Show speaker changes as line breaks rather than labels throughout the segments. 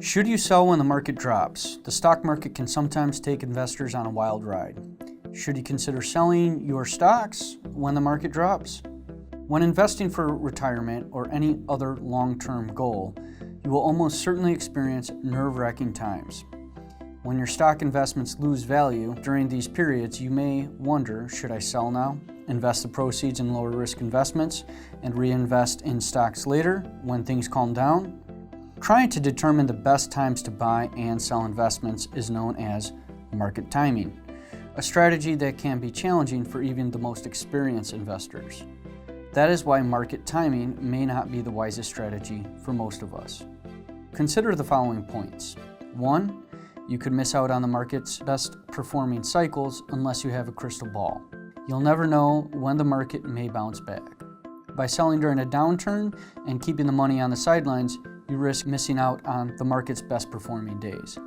Should you sell when the market drops? The stock market can sometimes take investors on a wild ride. Should you consider selling your stocks when the market drops? When investing for retirement or any other long-term goal, you will almost certainly experience nerve-wracking times. When your stock investments lose value during these periods, you may wonder, should I sell now, invest the proceeds in lower risk investments, and reinvest in stocks later when things calm down? Trying to determine the best times to buy and sell investments is known as market timing, a strategy that can be challenging for even the most experienced investors. That is why market timing may not be the wisest strategy for most of us. Consider the following points. 1. You could miss out on the market's best performing cycles unless you have a crystal ball. You'll never know when the market may bounce back. By selling during a downturn and keeping the money on the sidelines, you risk missing out on the market's best performing days.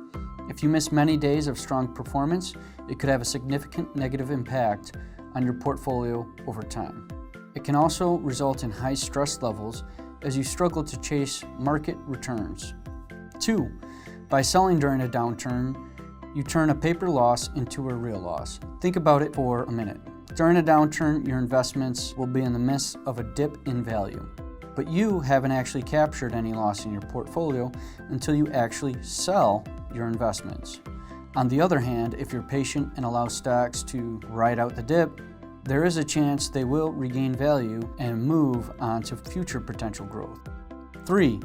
If you miss many days of strong performance, it could have a significant negative impact on your portfolio over time. It can also result in high stress levels as you struggle to chase market returns. 2. By selling during a downturn, you turn a paper loss into a real loss. Think about it for a minute. During a downturn, your investments will be in the midst of a dip in value, but you haven't actually captured any loss in your portfolio until you actually sell your investments. On the other hand, if you're patient and allow stocks to ride out the dip, there is a chance they will regain value and move on to future potential growth. 3.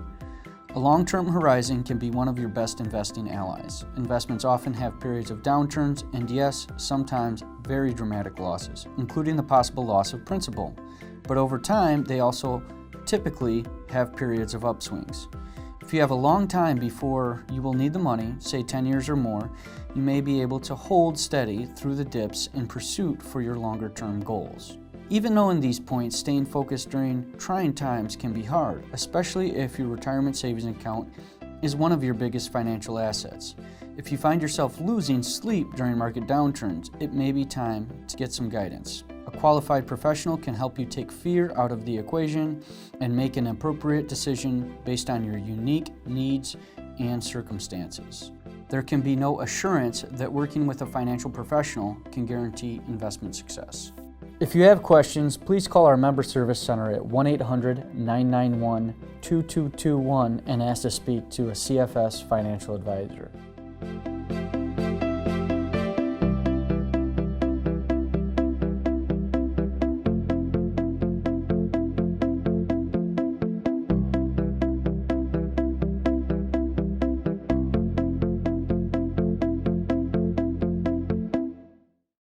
A long-term horizon can be one of your best investing allies. Investments often have periods of downturns and, yes, sometimes very dramatic losses, including the possible loss of principal. But over time, they also typically have periods of upswings. If you have a long time before you will need the money, say 10 years or more, you may be able to hold steady through the dips in pursuit for your longer-term goals. Even though in these points, staying focused during trying times can be hard, especially if your retirement savings account is one of your biggest financial assets. If you find yourself losing sleep during market downturns, it may be time to get some guidance. A qualified professional can help you take fear out of the equation and make an appropriate decision based on your unique needs and circumstances. There can be no assurance that working with a financial professional can guarantee investment success. If you have questions, please call our member service center at 1-800-991-2221 and ask to speak to a CFS financial advisor.